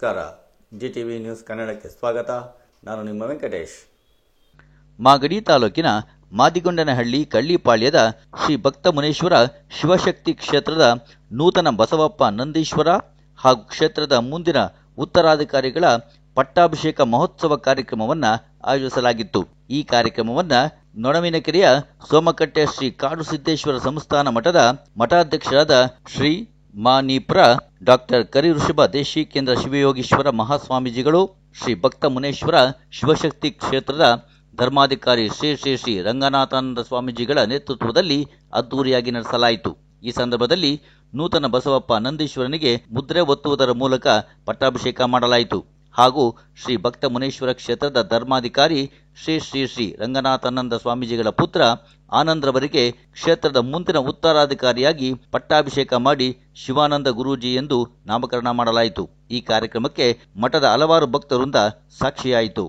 ನಮಸ್ಕಾರ. GTV news ಕನ್ನಡಕ್ಕೆ ಸ್ವಾಗತ. ನಾನು ನಿಮ್ಮ ವೆಂಕಟೇಶ್. ಮಾಗಡಿ ತಾಲೂಕಿನ ಮಾದಿಗೊಂಡನಹಳ್ಳಿ ಕಳ್ಳಿಪಾಳ್ಯದ ಶ್ರೀ ಭಕ್ತ ಮುನೇಶ್ವರ ಶಿವಶಕ್ತಿ ಕ್ಷೇತ್ರದ ನೂತನ ಬಸವಪ್ಪ ನಂದೀಶ್ವರ ಹಾಗೂ ಕ್ಷೇತ್ರದ ಮುಂದಿನ ಉತ್ತರಾಧಿಕಾರಿಗಳ ಪಟ್ಟಾಭಿಷೇಕ ಮಹೋತ್ಸವ ಕಾರ್ಯಕ್ರಮವನ್ನು ಆಯೋಜಿಸಲಾಗಿತ್ತು. ಈ ಕಾರ್ಯಕ್ರಮವನ್ನು ನೊಣವಿನಕೆರೆಯ ಸೋಮಕಟ್ಟೆ ಶ್ರೀ ಕಾಡುಸಿದ್ದೇಶ್ವರ ಸಂಸ್ಥಾನ ಮಠದ ಮಠಾಧ್ಯಕ್ಷರಾದ ಶ್ರೀ ಮಾನೀಪುರ ಡಾಕ್ಟರ್ ಕರಿವೃಷಭ ದೇಶಿಕೇಂದ್ರ ಶಿವಯೋಗೀಶ್ವರ ಮಹಾಸ್ವಾಮೀಜಿಗಳು, ಶ್ರೀ ಭಕ್ತ ಮುನೇಶ್ವರ ಶಿವಶಕ್ತಿ ಕ್ಷೇತ್ರದ ಧರ್ಮಾಧಿಕಾರಿ ಶ್ರೀ ಶ್ರೀ ಶ್ರೀ ರಂಗನಾಥಾನಂದ ಸ್ವಾಮೀಜಿಗಳ ನೇತೃತ್ವದಲ್ಲಿ ಅದ್ದೂರಿಯಾಗಿ ನಡೆಸಲಾಯಿತು. ಈ ಸಂದರ್ಭದಲ್ಲಿ ನೂತನ ಬಸವಪ್ಪ ನಂದೀಶ್ವರನಿಗೆ ಮುದ್ರೆ ಒತ್ತುವುದರ ಮೂಲಕ ಪಟ್ಟಾಭಿಷೇಕ ಮಾಡಲಾಯಿತು. ಹಾಗೂ ಶ್ರೀ ಭಕ್ತ ಮುನೇಶ್ವರ ಕ್ಷೇತ್ರದ ಧರ್ಮಾಧಿಕಾರಿ ಶ್ರೀ ಶ್ರೀ ಶ್ರೀ ರಂಗನಾಥಾನಂದ ಸ್ವಾಮೀಜಿಗಳ ಪುತ್ರ ಆನಂದ್ರವರಿಗೆ ಕ್ಷೇತ್ರದ ಮುಂದಿನ ಉತ್ತರಾಧಿಕಾರಿಯಾಗಿ ಪಟ್ಟಾಭಿಷೇಕ ಮಾಡಿ ಶಿವಾನಂದ ಗುರೂಜಿ ಎಂದು ನಾಮಕರಣ ಮಾಡಲಾಯಿತು. ಈ ಕಾರ್ಯಕ್ರಮಕ್ಕೆ ಮಠದ ಹಲವಾರು ಭಕ್ತರಿಂದ ಸಾಕ್ಷಿಯಾಯಿತು.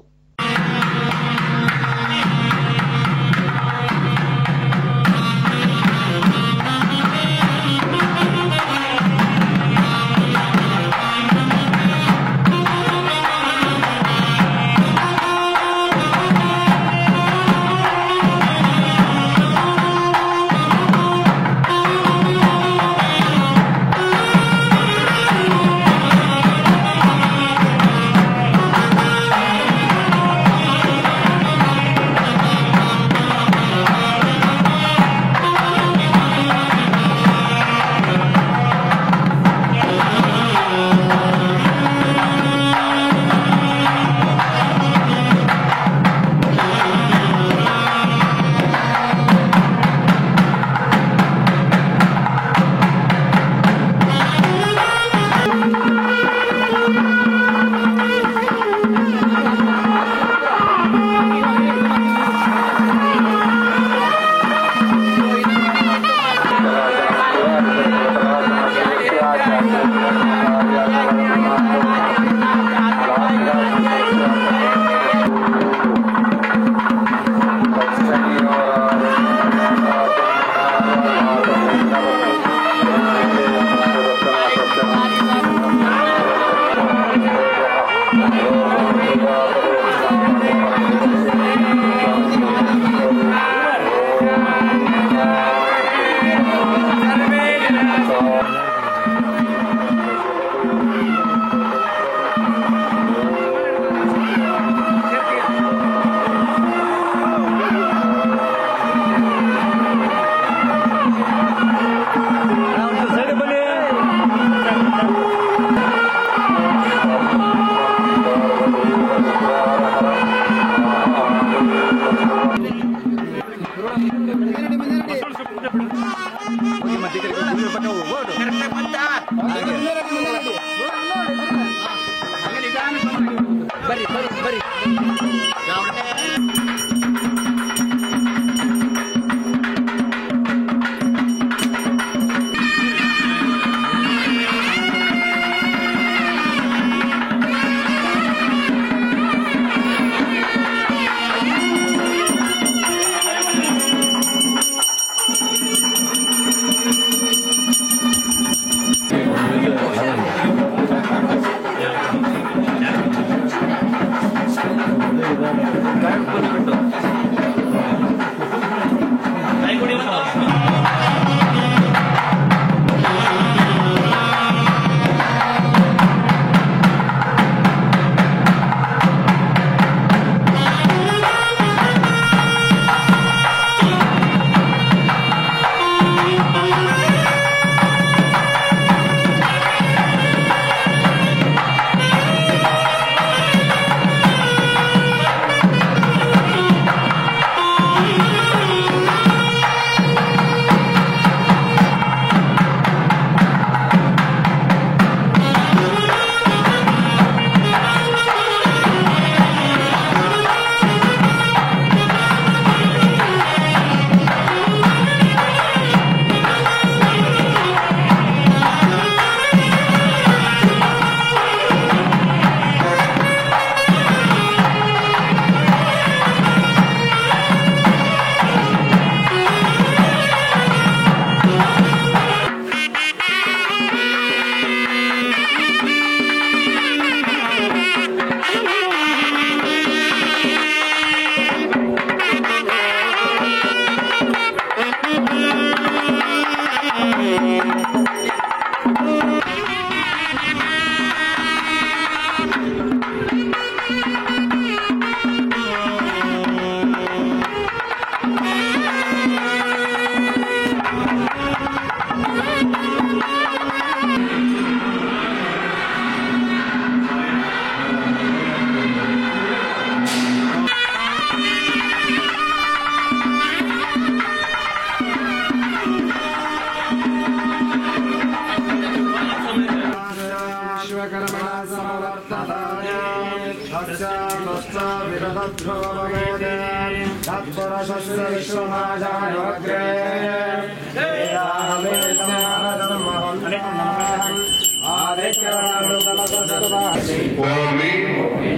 ओमि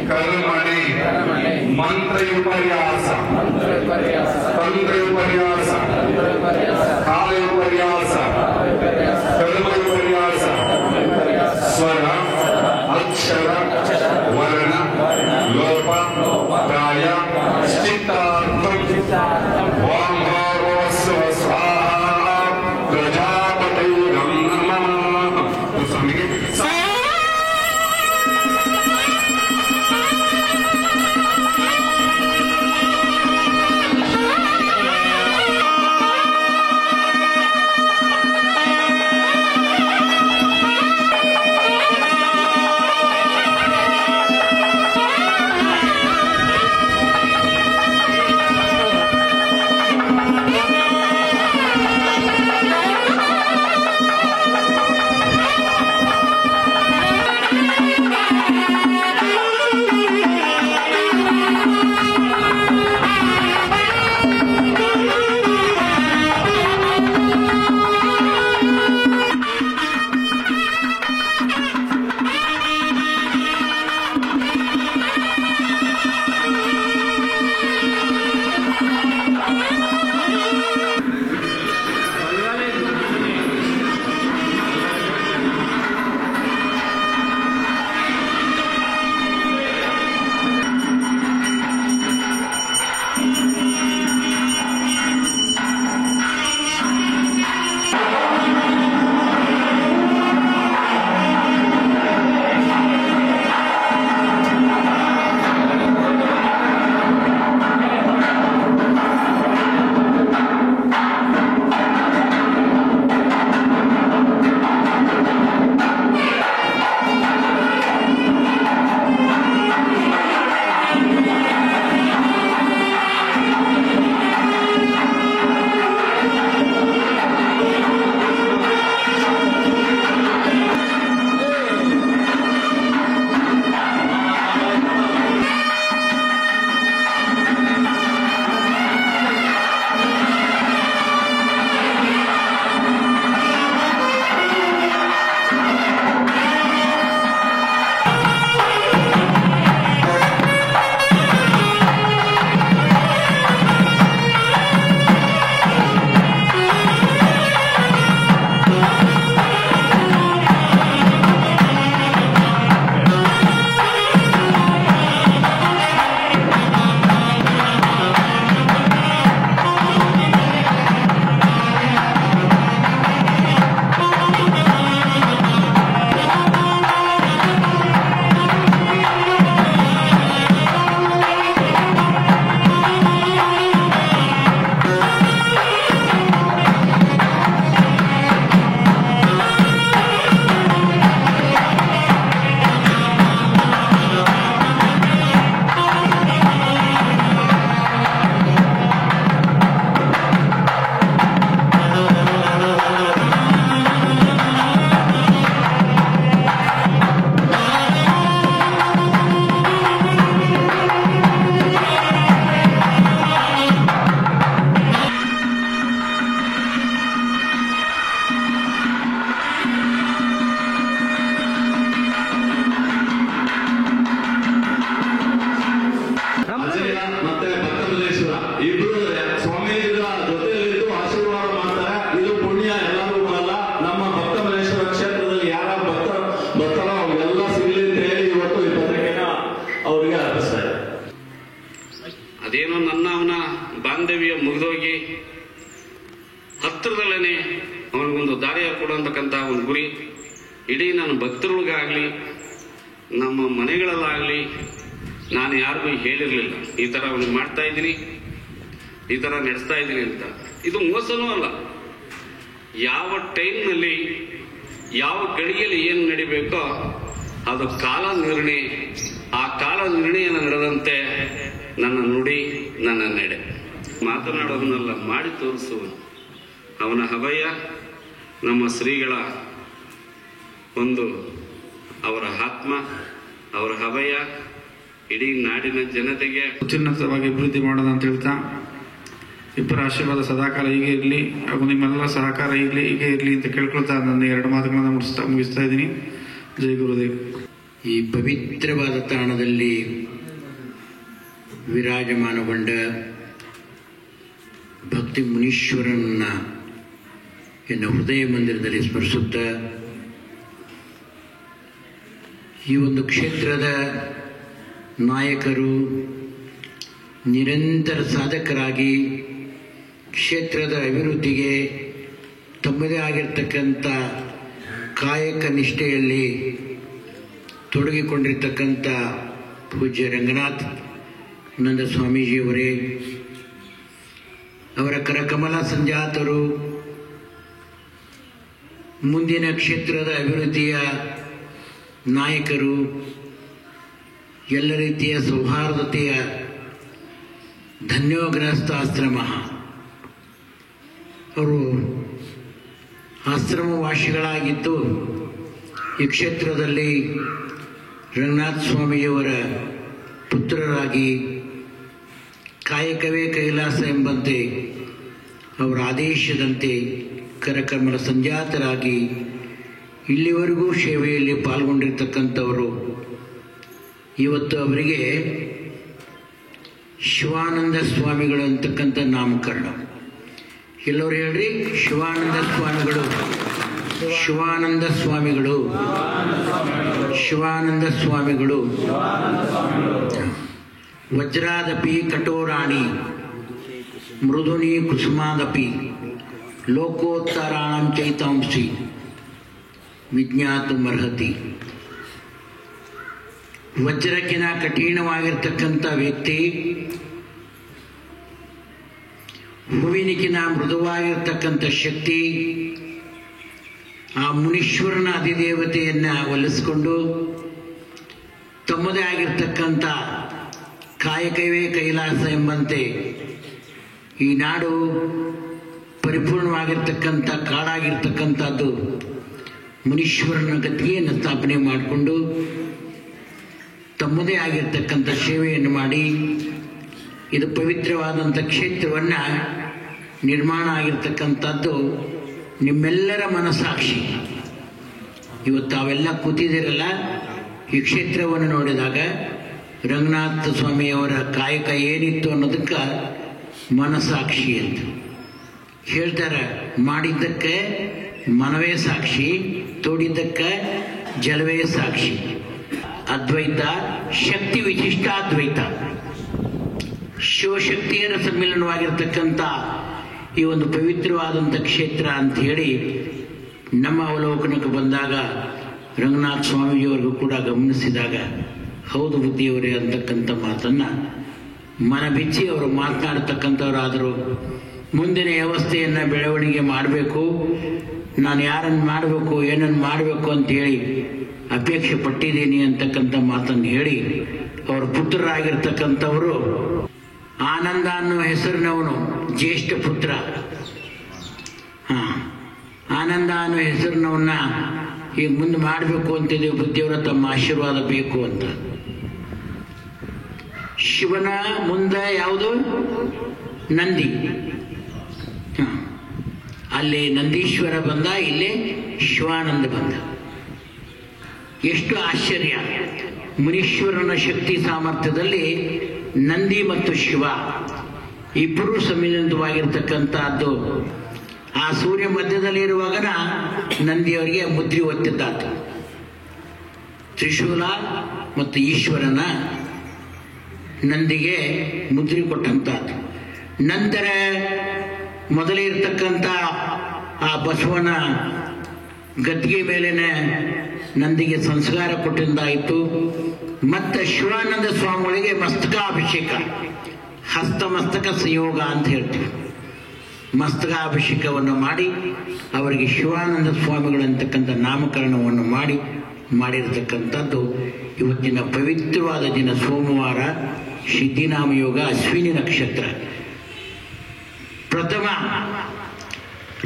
कर्मणि मंत्रयुपर्यास तंत्रयुपर्यास कालयुपर्यास कर्मयुपर्यास स्वर अक्षर वर्ण लोप प्राय चित्तार्थम ओम भगवस्व स्वाहा प्रजापते नमः। तो समझिए ಬಾಂಧವ್ಯ ಮುಗಿದೋಗಿ ಹತ್ತಿರದಲ್ಲೇ ಅವನಿಗೊಂದು ದಾರಿಯ ಕೊಡುವಂತಕ್ಕಂಥ ಒಂದು ಗುರಿ ಇಡೀ ನನ್ನ ಭಕ್ತರೊಳಗಾಗಲಿ ನಮ್ಮ ಮನೆಗಳಲ್ಲಾಗಲಿ ನಾನು ಯಾರಿಗೂ ಹೇಳಿರಲಿಲ್ಲ ಈ ಥರ ಅವನಿಗೆ ಮಾಡ್ತಾ ಇದ್ದೀನಿ, ಈ ಥರ ನಡೆಸ್ತಾ ಇದ್ದೀನಿ ಅಂತ. ಇದು ಮೋಸನೂ ಅಲ್ಲ. ಯಾವ ಟೈಮ್ನಲ್ಲಿ ಯಾವ ಗಳಿಗೆಯಲ್ಲಿ ಏನು ನಡಿಬೇಕೋ ಅದು ಕಾಲ ನಿರ್ಣಯ. ಆ ಕಾಲ ನಿರ್ಣಯ ನಡೆದಂತೆ ನನ್ನ ನುಡಿ, ನನ್ನ ನಡೆ. ಮಾತನಾಡೋದನ್ನೆಲ್ಲ ಮಾಡಿ ತೋರಿಸುವನು ಅವನ ಅಭಯ. ನಮ್ಮ ಶ್ರೀಗಳ ಒಂದು ಅವರ ಆತ್ಮ, ಅವರ ಅಭಯ ಇಡೀ ನಾಡಿನ ಜನತೆಗೆ ಅತ್ಯುನ್ನತವಾಗಿ ಅಭಿವೃದ್ಧಿ ಮಾಡೋಣ ಅಂತ ಹೇಳ್ತಾ, ಇಬ್ಬರ ಆಶೀರ್ವಾದ ಸದಾಕಾಲ ಹೀಗೆ ಇರಲಿ ಹಾಗೂ ನಿಮ್ಮೆಲ್ಲ ಸಹಕಾರ ಹೀಗೆ ಇರಲಿ ಅಂತ ಕೇಳ್ಕೊಳ್ತಾ ನನ್ನ 2 ಮಾತುಗಳನ್ನು ಮುಗಿಸ್ತಾ ಇದ್ದೀನಿ. ಜೈ ಗುರುದೇವ್. ಈ ಪವಿತ್ರವಾದ ತಾಣದಲ್ಲಿ ವಿರಾಜಮಾನಗೊಂಡ ಭಕ್ತಿ ಮುನೀಶ್ವರನ್ನ ಎನ್ನ ಹೃದಯ ಮಂದಿರದಲ್ಲಿ ಸ್ಮರಿಸುತ್ತಾ, ಈ ಒಂದು ಕ್ಷೇತ್ರದ ನಾಯಕರು ನಿರಂತರ ಸಾಧಕರಾಗಿ ಕ್ಷೇತ್ರದ ಅಭಿವೃದ್ಧಿಗೆ ತಮ್ಮದೇ ಆಗಿರ್ತಕ್ಕಂಥ ಕಾಯಕ ನಿಷ್ಠೆಯಲ್ಲಿ ತೊಡಗಿಕೊಂಡಿರ್ತಕ್ಕಂಥ ಪೂಜ್ಯ ರಂಗನಾಥ್ ನಂದ ಸ್ವಾಮೀಜಿಯವರೇ, ಅವರ ಕರಕಮಲ ಸಂಜಾತರು ಮುಂದಿನ ಕ್ಷೇತ್ರದ ಅಭಿವೃದ್ಧಿಯ ನಾಯಕರು, ಎಲ್ಲ ರೀತಿಯ ಸೌಹಾರ್ದತೆಯ ಧನ್ಯೋಗ್ರಸ್ತ ಆಶ್ರಮ. ಅವರು ಆಶ್ರಮವಾಸಿಗಳಾಗಿದ್ದು ಈ ಕ್ಷೇತ್ರದಲ್ಲಿ ರಂಗನಾಥ ಸ್ವಾಮಿಯವರ ಪುತ್ರರಾಗಿ ಕಾಯಕವೇ ಕೈಲಾಸ ಎಂಬಂತೆ ಅವರ ಆದೇಶದಂತೆ ಕರಕಮಲ ಸಂಜಾತರಾಗಿ ಇಲ್ಲಿವರೆಗೂ ಸೇವೆಯಲ್ಲಿ ಪಾಲ್ಗೊಂಡಿರ್ತಕ್ಕಂಥವರು. ಇವತ್ತು ಅವರಿಗೆ ಶಿವಾನಂದ ಸ್ವಾಮಿಗಳು ಅಂತಕ್ಕಂಥ ನಾಮಕರಣ. ಎಲ್ಲರೂ ಹೇಳ್ರಿ, ಶಿವಾನಂದ ಸ್ವಾಮಿಗಳು, ಶಿವಾನಂದ ಸ್ವಾಮಿಗಳು, ಶಿವಾನಂದ ಸ್ವಾಮಿಗಳು. ವಜ್ರಾದಪಿ ಕಠೋರಾಣಿ ಮೃದುನಿ ಕುಸುಮಾದಪಿ ಲೋಕೋತ್ತರಾಣಂ ಚೈತಾಂಸಿ ವಿಜ್ಞಾತುಮರ್ಹತಿ. ವಜ್ರಕ್ಕಿನ ಕಠಿಣವಾಗಿರ್ತಕ್ಕಂಥ ವ್ಯಕ್ತಿ, ಹೂವಿನಕಿನ ಮೃದುವಾಗಿರ್ತಕ್ಕಂಥ ಶಕ್ತಿ, ಆ ಮುನೀಶ್ವರನ ಅಧಿದೇವತೆಯನ್ನು ಒಲಿಸಿಕೊಂಡು ತಮ್ಮದೇ ಆಗಿರ್ತಕ್ಕಂಥ ಕಾಯಕವೇ ಕೈಲಾಸ ಎಂಬಂತೆ ಈ ನಾಡು ಪರಿಪೂರ್ಣವಾಗಿರ್ತಕ್ಕಂಥ ಕಾಡಾಗಿರ್ತಕ್ಕಂಥದ್ದು ಮುನೀಶ್ವರನ ಗತಿಯನ್ನು ಸ್ಥಾಪನೆ ಮಾಡಿಕೊಂಡು ತಮ್ಮದೇ ಆಗಿರ್ತಕ್ಕಂಥ ಸೇವೆಯನ್ನು ಮಾಡಿ ಇದು ಪವಿತ್ರವಾದಂಥ ಕ್ಷೇತ್ರವನ್ನು ನಿರ್ಮಾಣ ಆಗಿರ್ತಕ್ಕಂಥದ್ದು ನಿಮ್ಮೆಲ್ಲರ ಮನಸ್ಸಾಕ್ಷಿ. ಇವತ್ತು ತಾವೆಲ್ಲ ಕೂತಿದ್ದೀರಲ್ಲ, ಈ ಕ್ಷೇತ್ರವನ್ನು ನೋಡಿದಾಗ ರಂಗನಾಥ ಸ್ವಾಮಿಯವರ ಕಾಯಕ ಏನಿತ್ತು ಅನ್ನೋದಕ್ಕೆ ಮನಸ್ಸಾಕ್ಷಿ ಅಂತ ಹೇಳ್ತಾರೆ. ಮಾಡಿದ್ದಕ್ಕೆ ಮನವೇ ಸಾಕ್ಷಿ, ತೋಡಿದ್ದಕ್ಕೆ ಜಲವೇ ಸಾಕ್ಷಿ. ಅದ್ವೈತ ಶಕ್ತಿ ವಿಶಿಷ್ಟಾದ್ವೈತ, ಶಿವಶಕ್ತಿಯರ ಸಮ್ಮಿಲನವಾಗಿರ್ತಕ್ಕಂಥ ಈ ಒಂದು ಪವಿತ್ರವಾದಂಥ ಕ್ಷೇತ್ರ ಅಂತ ಹೇಳಿ ನಮ್ಮ ಅವಲೋಕನಕ್ಕೆ ಬಂದಾಗ ರಂಗನಾಥ ಸ್ವಾಮೀಜಿಯವರಿಗೂ ಕೂಡ ಗಮನಿಸಿದಾಗ ಹೌದು ಬುದ್ಧಿಯವರೇ ಅಂತಕ್ಕಂಥ ಮಾತನ್ನು ಮನಬಿಚ್ಚಿ ಅವರು ಮಾತನಾಡ್ತಕ್ಕಂಥವರಾದರು. ಮುಂದಿನ ವ್ಯವಸ್ಥೆಯನ್ನು ಬೆಳವಣಿಗೆ ಮಾಡಬೇಕು, ನಾನು ಯಾರನ್ನು ಮಾಡಬೇಕು, ಏನನ್ನು ಮಾಡಬೇಕು ಅಂತೇಳಿ ಅಪೇಕ್ಷೆ ಪಟ್ಟಿದ್ದೀನಿ ಅಂತಕ್ಕಂಥ ಮಾತನ್ನು ಹೇಳಿ ಅವರ ಪುತ್ರರಾಗಿರ್ತಕ್ಕಂಥವರು ಆನಂದ ಅನ್ನೋ ಹೆಸರಿನವನು ಜ್ಯೇಷ್ಠ ಪುತ್ರ. ಆನಂದ ಅನ್ನೋ ಹೆಸರಿನವನ್ನ ಈಗ ಮುಂದೆ ಮಾಡಬೇಕು ಅಂತಿದ್ದೀವಿ, ಬುದ್ಧಿಯವರ ತಮ್ಮ ಆಶೀರ್ವಾದ ಬೇಕು ಅಂತ. ಶಿವನ ಮುಂದೆ ಯಾವುದು? ನಂದಿ. ಅಲ್ಲಿ ನಂದೀಶ್ವರ ಬಂದ, ಇಲ್ಲಿ ಶಿವಾನಂದ ಬಂದ. ಎಷ್ಟು ಆಶ್ಚರ್ಯ! ಮುನೀಶ್ವರನ ಶಕ್ತಿ ಸಾಮರ್ಥ್ಯದಲ್ಲಿ ನಂದಿ ಮತ್ತು ಶಿವ ಇಬ್ಬರೂ ಸಮ್ಮಿಲಿತವಾಗಿರ್ತಕ್ಕಂಥದ್ದು. ಆ ಸೂರ್ಯ ಮಧ್ಯದಲ್ಲಿ ಇರುವಾಗ ನಂದಿಯವರಿಗೆ ಮುದ್ರಿ ಒತ್ತಿದ್ದಾತು. ತ್ರಿಶೂಲ ಮತ್ತು ಈಶ್ವರನ ನಂದಿಗೆ ಮುದ್ರಿ ಕೊಟ್ಟಂತಾತು. ನಂತರ ಮೊದಲೇ ಇರ್ತಕ್ಕಂಥ ಆ ಬಸವನ ಗದ್ದಿಗೆ ಮೇಲೇನೆ ನಂದಿಗೆ ಸಂಸ್ಕಾರ ಕೊಟ್ಟಿದ್ದಾಯಿತು. ಮತ್ತೆ ಶಿವಾನಂದ ಸ್ವಾಮಿಗಳಿಗೆ ಮಸ್ತಕಾಭಿಷೇಕ, ಹಸ್ತಮಸ್ತಕ ಸಂಯೋಗ ಅಂತ ಹೇಳ್ತೀವಿ. ಮಸ್ತಕಾಭಿಷೇಕವನ್ನು ಮಾಡಿ ಅವರಿಗೆ ಶಿವಾನಂದ ಸ್ವಾಮಿಗಳಂತಕ್ಕಂಥ ನಾಮಕರಣವನ್ನು ಮಾಡಿರತಕ್ಕಂಥದ್ದು ಇವತ್ತಿನ ಪವಿತ್ರವಾದ ದಿನ ಸೋಮವಾರ, ಸಿದ್ಧಿನಾಮ ಯೋಗ, ಅಶ್ವಿನಿ ನಕ್ಷತ್ರ. ಪ್ರಥಮ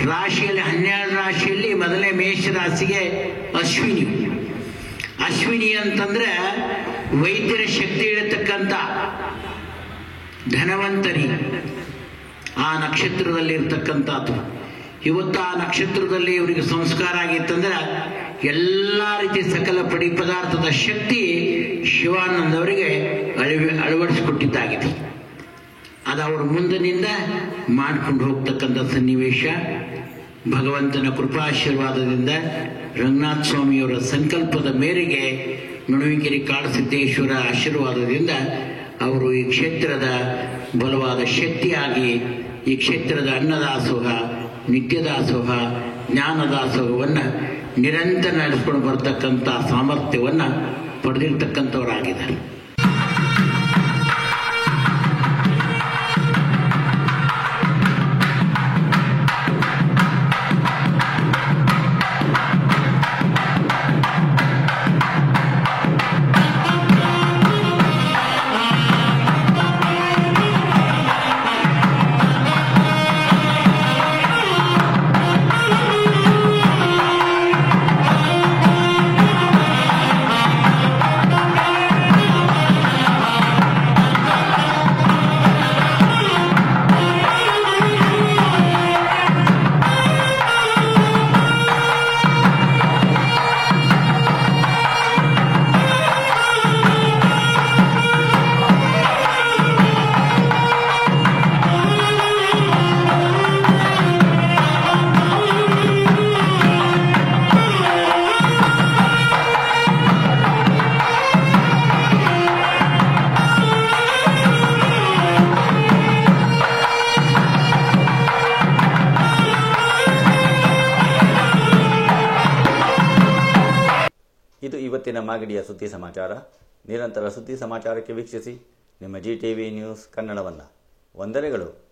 ರಾಶಿಯಲ್ಲಿ 12 ರಾಶಿಯಲ್ಲಿ ಮೊದಲೇ ಮೇಷ ರಾಶಿಗೆ ಅಶ್ವಿನಿ. ಅಶ್ವಿನಿ ಅಂತಂದ್ರೆ ವೈದ್ಯರ ಶಕ್ತಿ ಇರತಕ್ಕಂಥ ಧನವಂತರಿ ಆ ನಕ್ಷತ್ರದಲ್ಲಿ ಇರ್ತಕ್ಕಂಥದ್ದು. ಇವತ್ತು ಆ ನಕ್ಷತ್ರದಲ್ಲಿ ಇವರಿಗೆ ಸಂಸ್ಕಾರ ಆಗಿತ್ತಂದ್ರೆ ಎಲ್ಲ ರೀತಿಯ ಸಕಲ ಪಡಿ ಪದಾರ್ಥದ ಶಕ್ತಿ ಶಿವಾನಂದ ಅವರಿಗೆ ಅಳವಡಿಸಿಕೊಟ್ಟಿದ್ದಾಗಿದೆ. ಅದು ಅವರು ಮುಂದಿನಿಂದ ಮಾಡ್ಕೊಂಡು ಹೋಗ್ತಕ್ಕಂಥ ಸನ್ನಿವೇಶ. ಭಗವಂತನ ಕೃಪಾಶೀರ್ವಾದದಿಂದ ರಂಗನಾಥ ಸ್ವಾಮಿಯವರ ಸಂಕಲ್ಪದ ಮೇರೆಗೆ ನಡುವಿಕೆರೆ ಕಾಡಸಿದ್ದೇಶ್ವರ ಆಶೀರ್ವಾದದಿಂದ ಅವರು ಈ ಕ್ಷೇತ್ರದ ಬಲವಾದ ಶಕ್ತಿಯಾಗಿ ಈ ಕ್ಷೇತ್ರದ ಅನ್ನದಾಸೋಹ, ನಿತ್ಯದಾಸೋಹ, ಜ್ಞಾನದಾಸೋಹವನ್ನು ನಿರಂತರ ನಡೆಸ್ಕೊಂಡು ಬರ್ತಕ್ಕಂಥ ಸಾಮರ್ಥ್ಯವನ್ನು ಪಡೆದಿರ್ತಕ್ಕಂಥವರಾಗಿದ್ದಾರೆ. ಇದು ಇವತ್ತಿನ ಮಾಗಡಿಯ ಸುದ್ದಿ ಸಮಾಚಾರ. ನಿರಂತರ ಸುದ್ದಿ ಸಮಾಚಾರಕ್ಕೆ ವೀಕ್ಷಿಸಿ ನಿಮ್ಮ GTV ನ್ಯೂಸ್ ಕನ್ನಡವನ್ನು. ವಂದನೆಗಳು.